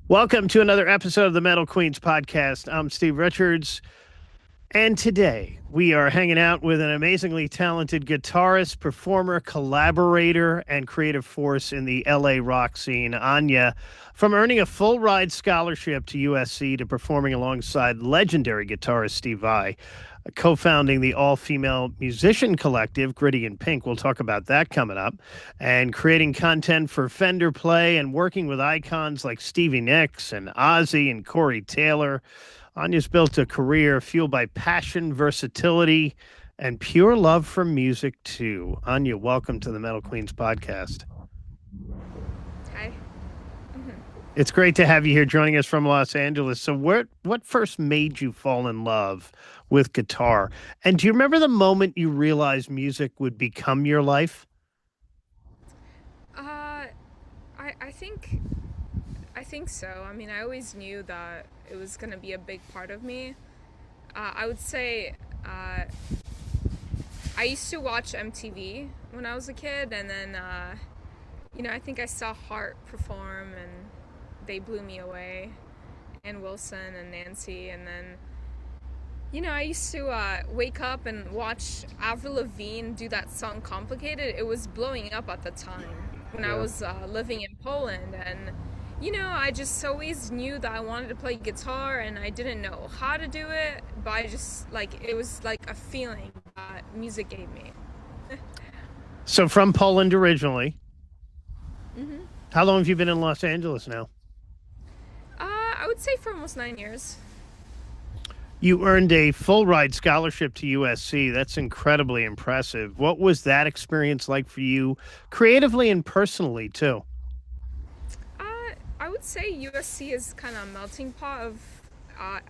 Welcome to another episode of the Metal Queens podcast. I'm Steve Richards, and today we are hanging out with an amazingly talented guitarist, performer, collaborator, and creative force in the LA rock scene, Ania. From earning a full ride scholarship to USC to performing alongside legendary guitarist Steve Vai, co-founding the all-female musician collective Gritty and Pink. We'll talk about that coming up. And creating content for Fender Play and working with icons like Stevie Nicks and Ozzy and Corey Taylor. Anya's built a career fueled by passion, versatility, and pure love for music, too. Anya, welcome to the Metal Queens podcast. Hi. It's great to have you here joining us from Los Angeles. So what first made you fall in love with guitar? And do you remember the moment you realized music would become your life? I think so. I mean, I always knew that it was gonna be a big part of me. I would say I used to watch MTV when I was a kid, and then I think I saw Heart perform, and they blew me away, and Wilson and Nancy, and then I used to wake up and watch Avril Lavigne do that song "Complicated." It was blowing up at the time when I Yeah. was living in Poland, and I just always knew that I wanted to play guitar, and I didn't know how to do it, but I just it was like a feeling that music gave me. So from Poland originally. hmm How long have you been in Los Angeles now? I would say for almost 9 years. You earned a full ride scholarship to USC. That's incredibly impressive. What was that experience like for you, creatively and personally, too? I would say USC is kind of a melting pot of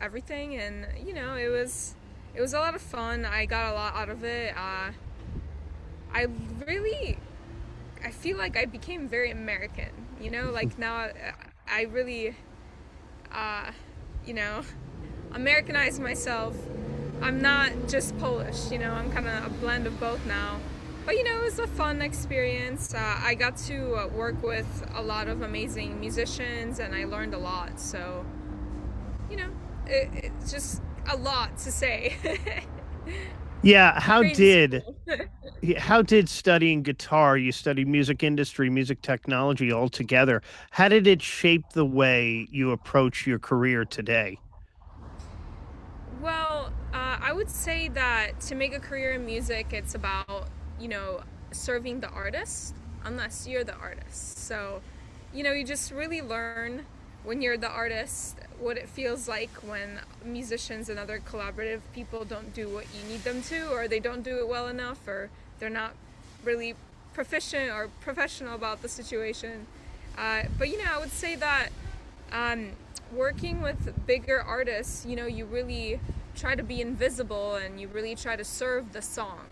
everything, and it was a lot of fun. I got a lot out of it. I really I feel like I became very American. Like now I really uh, you know Americanize myself. I'm not just Polish. I'm kind of a blend of both now. But it was a fun experience. I got to work with a lot of amazing musicians, and I learned a lot. So, it's just a lot to say. Yeah, Crazy school. how did studying guitar, you studied music industry, music technology altogether, how did it shape the way you approach your career today? Well, I would say that to make a career in music, it's about, you know, serving the artist, unless you're the artist. So, you just really learn when you're the artist what it feels like when musicians and other collaborative people don't do what you need them to, or they don't do it well enough, or they're not really proficient or professional about the situation. But, I would say that um, working with bigger artists, you really try to be invisible, and you really try to serve the song.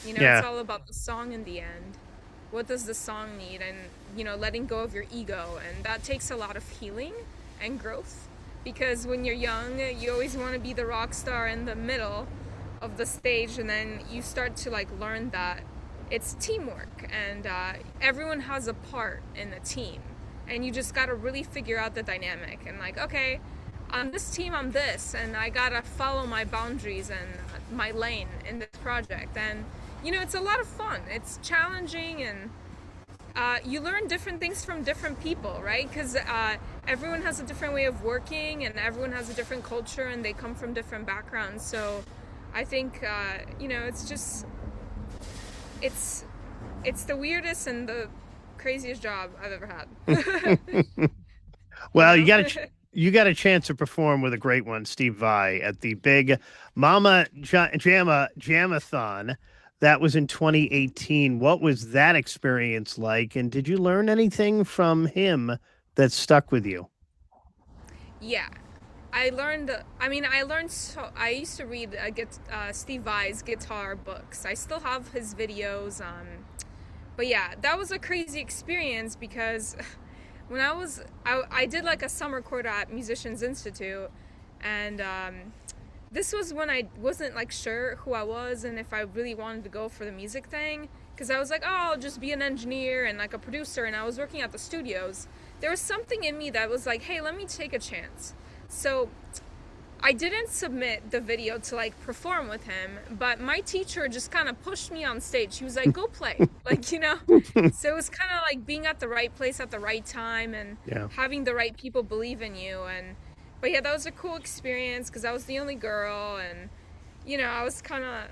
It's Yeah. all about the song in the end. What does the song need? And, letting go of your ego. And that takes a lot of healing and growth. Because when you're young, you always want to be the rock star in the middle of the stage. And then you start to learn that it's teamwork, and everyone has a part in the team. And you just got to really figure out the dynamic. And okay, on this team, I'm this. And I got to follow my boundaries and my lane in this project. And it's a lot of fun. It's challenging, and you learn different things from different people, right? Because everyone has a different way of working, and everyone has a different culture, and they come from different backgrounds. So I think, it's just, it's, it's the weirdest and the craziest job I've ever had. you Well, know? you got a chance to perform with a great one, Steve Vai, at the big Jamathon. That was in 2018. What was that experience like? And did you learn anything from him that stuck with you? Yeah. I learned so. I used to read Steve Vai's guitar books. I still have his videos. But yeah, that was a crazy experience because when I did a summer quarter at Musicians Institute, and this was when I wasn't sure who I was and if I really wanted to go for the music thing, because I was like, oh, I'll just be an engineer and like a producer, and I was working at the studios. There was something in me that was like, hey, let me take a chance. So I didn't submit the video to like perform with him, but my teacher just kind of pushed me on stage. She was like, go play. Like, so it was kind of like being at the right place at the right time and Yeah. having the right people believe in you. But yeah, that was a cool experience because I was the only girl, and I was kind of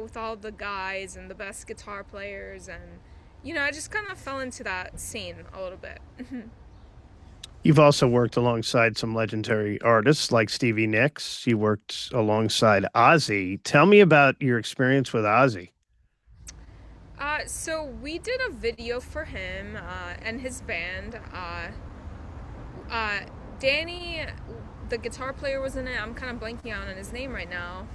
with all the guys and the best guitar players, and I just kind of fell into that scene a little bit. You've also worked alongside some legendary artists like Stevie Nicks. You worked alongside Ozzy. Tell me about your experience with Ozzy. So we did a video for him and his band. Uh, Danny, the guitar player, was in it. I'm kind of blanking out on his name right now.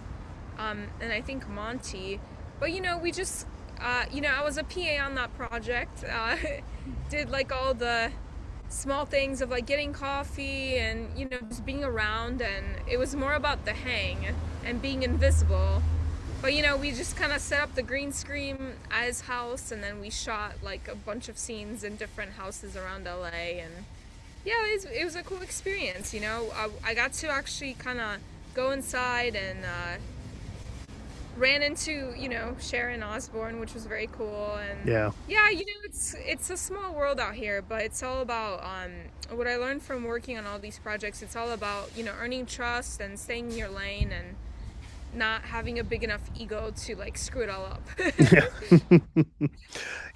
And I think Monty. But we just, I was a PA on that project. Did like all the small things of like getting coffee and just being around, and it was more about the hang and being invisible. But we just kind of set up the green screen at his house, and then we shot like a bunch of scenes in different houses around LA, and yeah, it was a cool experience. I got to actually kind of go inside and ran into Sharon Osbourne, which was very cool. And Yeah. yeah, it's a small world out here, but it's all about what I learned from working on all these projects. It's all about earning trust and staying in your lane and not having a big enough ego to like screw it all up.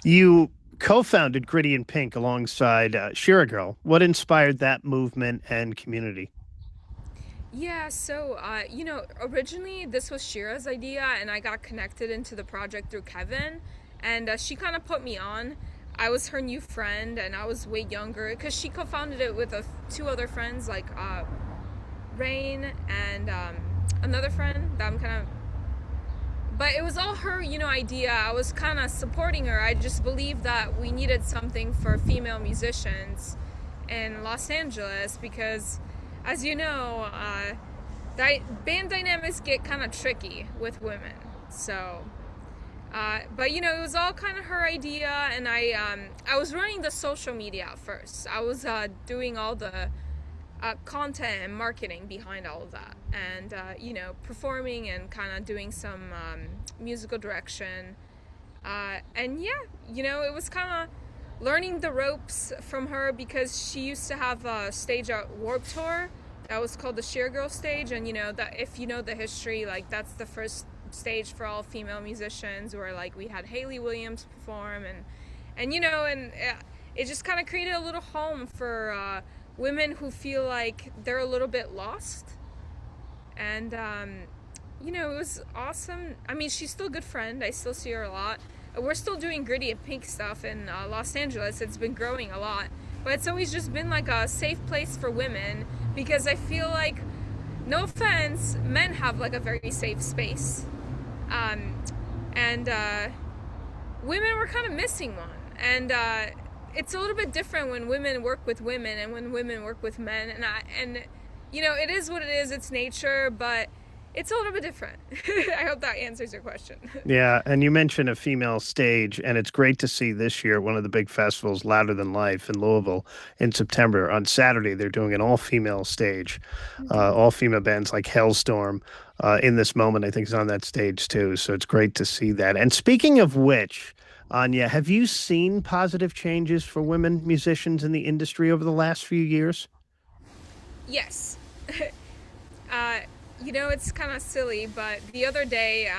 You co-founded Gritty and Pink alongside Shira Girl. What inspired that movement and community? Yeah, so originally this was Shira's idea, and I got connected into the project through Kevin, and she kind of put me on. I was her new friend, and I was way younger because she co-founded it with two other friends, like Rain and another friend that I'm kind of. But it was all her, idea. I was kind of supporting her. I just believed that we needed something for female musicians in Los Angeles because, as you know, band dynamics get kind of tricky with women. So, but it was all kind of her idea, and I was running the social media at first. I was doing all the content and marketing behind all of that, and performing and kind of doing some musical direction. And yeah, it was kind of learning the ropes from her because she used to have a stage at Warped Tour that was called the Sheer Girl stage, and that if you know the history, like that's the first stage for all female musicians, where like we had Hayley Williams perform, and it just kind of created a little home for women who feel like they're a little bit lost. And it was awesome. I mean, she's still a good friend. I still see her a lot. We're still doing Gritty and Pink stuff in Los Angeles. It's been growing a lot, but it's always just been like a safe place for women, because I feel like, no offense, men have like a very safe space, and women were kind of missing one. And it's a little bit different when women work with women and when women work with men, and it is what it is. It's nature, but it's a little bit different. I hope that answers your question. Yeah, and you mentioned a female stage, and it's great to see this year one of the big festivals, Louder Than Life, in Louisville in September. On Saturday, they're doing an all-female stage, all-female bands like Hellstorm. In This Moment, I think, is on that stage too. So it's great to see that. And speaking of which, Anya, have you seen positive changes for women musicians in the industry over the last few years? Yes. uh, it's kind of silly, but the other day,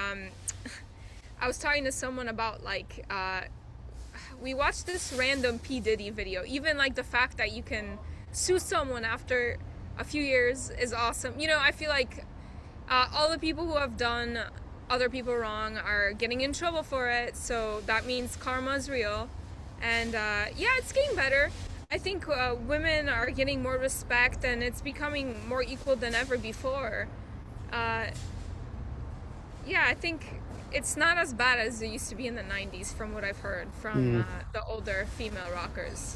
I was talking to someone about like, we watched this random P. Diddy video. Even like the fact that you can sue someone after a few years is awesome. I feel like all the people who have done other people wrong are getting in trouble for it, so that means karma is real. And yeah, it's getting better. I think women are getting more respect, and it's becoming more equal than ever before. Yeah, I think it's not as bad as it used to be in the 90s, from what I've heard from the older female rockers.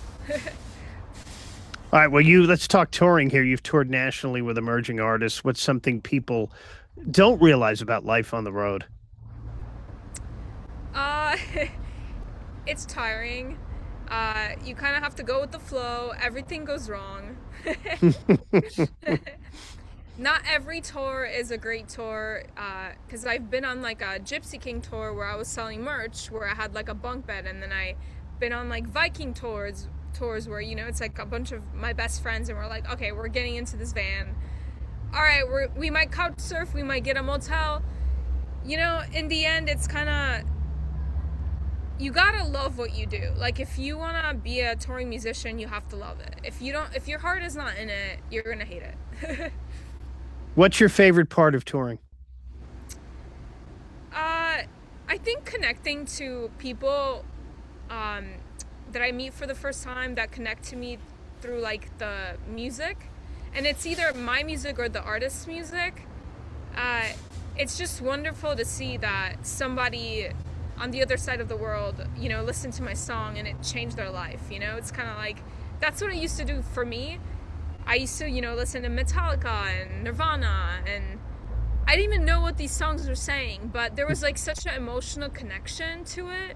All right, well, let's talk touring here. You've toured nationally with emerging artists. What's something people don't realize about life on the road? Uh, it's tiring. You kind of have to go with the flow. Everything goes wrong. Not every tour is a great tour, because I've been on like a Gypsy King tour where I was selling merch, where I had like a bunk bed, and then I been on like Viking tours where it's like a bunch of my best friends, and we're like, okay, we're getting into this van. All right, we might couch surf, we might get a motel. In the end, it's kind of, you gotta love what you do. Like, if you wanna be a touring musician, you have to love it. If your heart is not in it, you're gonna hate it. What's your favorite part of touring? I think connecting to people um, that I meet for the first time that connect to me through like the music, and it's either my music or the artist's music. Uh, it's just wonderful to see that somebody on the other side of the world, listened to my song and it changed their life. It's kind of like, that's what it used to do for me. I used to, listen to Metallica and Nirvana, and I didn't even know what these songs were saying, but there was like such an emotional connection to it.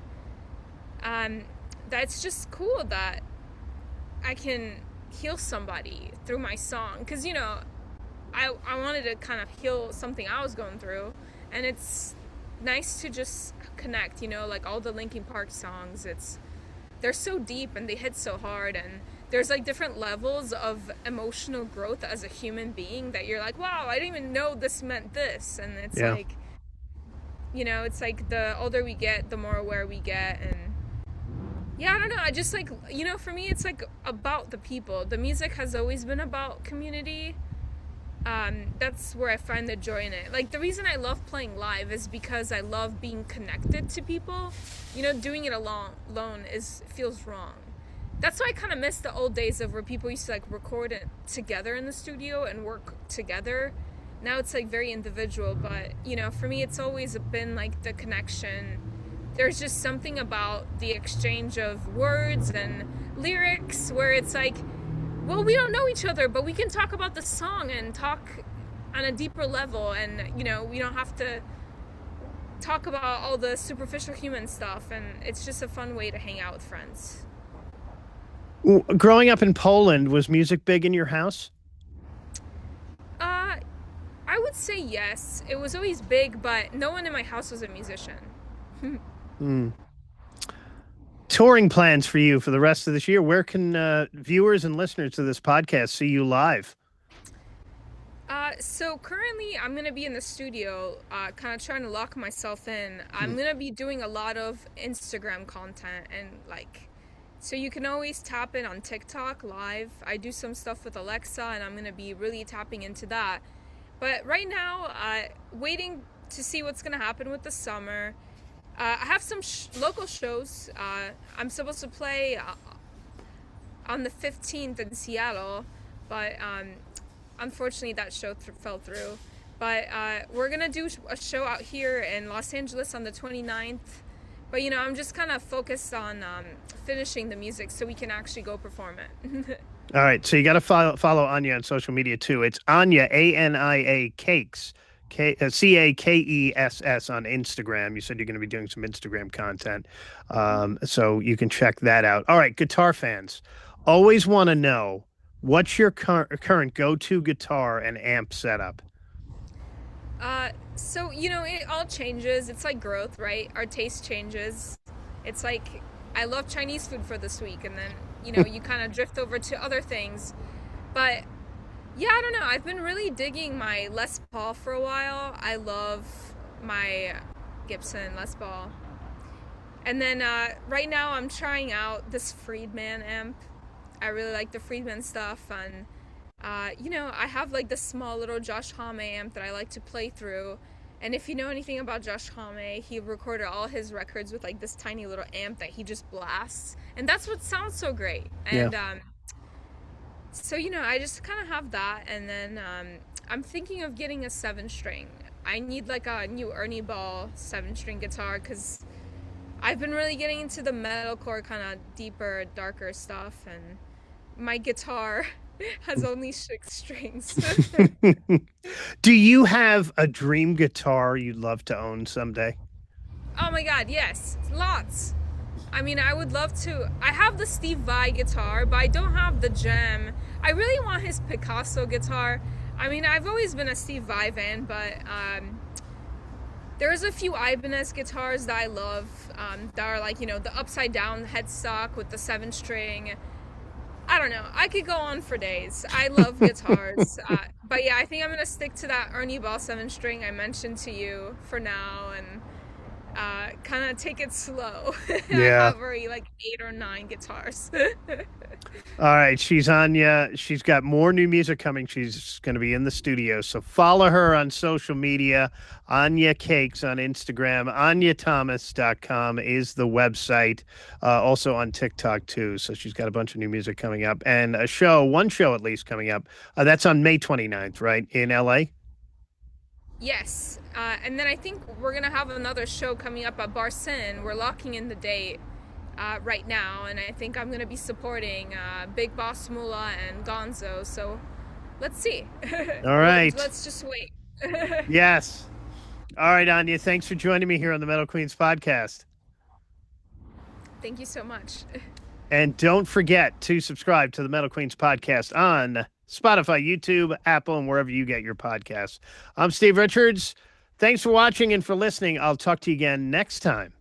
That's just cool that I can heal somebody through my song, because I wanted to kind of heal something I was going through, and it's nice to just connect. Like all the Linkin Park songs, they're so deep and they hit so hard, and there's like different levels of emotional growth as a human being that you're like, wow, I didn't even know this meant this. And it's like, it's like the older we get, the more aware we get. And yeah, I don't know, I just like, for me, it's like about the people. The music has always been about community. That's where I find the joy in it. Like, the reason I love playing live is because I love being connected to people. Doing it alone feels wrong. That's why I kind of miss the old days of where people used to like record it together in the studio and work together. Now it's like very individual, but for me, it's always been like the connection. There's just something about the exchange of words and lyrics where it's like, well, we don't know each other, but we can talk about the song and talk on a deeper level, and we don't have to talk about all the superficial human stuff, and it's just a fun way to hang out with friends. Growing up in Poland, was music big in your house? Uh, I would say yes. It was always big, but no one in my house was a musician. Mm. Touring plans for you for the rest of this year. Where can viewers and listeners to this podcast see you live? So currently I'm going to be in the studio, kind of trying to lock myself in. I'm going to be doing a lot of Instagram content, and like, so you can always tap in on TikTok live. I do some stuff with Alexa, and I'm going to be really tapping into that. But right now, waiting to see what's going to happen with the summer. I have some local shows. I'm supposed to play on the 15th in Seattle, but unfortunately that show fell through. But we're going to do a show out here in Los Angeles on the 29th. But I'm just kind of focused on finishing the music so we can actually go perform it. All right, so you got to follow Ania on social media too. It's Ania, Ania Cakes, Cakess on Instagram. You said you're going to be doing some Instagram content, so you can check that out. All right, guitar fans always want to know, what's your current go-to guitar and amp setup? So it all changes. It's like growth, right? Our taste changes. It's like, I love Chinese food for this week, and then you kind of drift over to other things. But yeah, I don't know. I've been really digging my Les Paul for a while. I love my Gibson Les Paul. And then right now I'm trying out this Friedman amp. I really like the Friedman stuff, and I have like this small little Josh Homme amp that I like to play through. And if you know anything about Josh Homme, he recorded all his records with like this tiny little amp that he just blasts, and that's what sounds so great. And so I just kind of have that, and then I'm thinking of getting a 7-string. I need like a new Ernie Ball 7-string guitar, because I've been really getting into the metalcore kind of deeper, darker stuff, and my guitar has only 6 strings. Do you have a dream guitar you'd love to own someday? Oh my god, yes, lots. I mean, I would love to. I have the Steve Vai guitar, but I don't have the Gem. I really want his Picasso guitar. I mean, I've always been a Steve Vai fan, but there's a few Ibanez guitars that I love that are like, the upside down headstock with the 7 string. I don't know. I could go on for days. I love guitars. But yeah, I think I'm going to stick to that Ernie Ball 7 string I mentioned to you for now, and kind of take it slow. I Yeah. have already like 8 or 9 guitars. All right, she's Anya. She's got more new music coming. She's going to be in the studio. So follow her on social media. Anya Cakes on Instagram. AnyaThomas.com is the website. Also on TikTok, too. So she's got a bunch of new music coming up. And one show at least coming up. That's on May 29th, right, in LA? Yes. And then I think we're going to have another show coming up at Bar Sin. We're locking in the date right now. And I think I'm going to be supporting Big Boss Moolah and Gonzo. So let's see. All right. Let's just wait. Yes. All right, Anya. Thanks for joining me here on the Metal Queens podcast. Thank you so much. And don't forget to subscribe to the Metal Queens podcast on Spotify, YouTube, Apple, and wherever you get your podcasts. I'm Steve Richards. Thanks for watching and for listening. I'll talk to you again next time.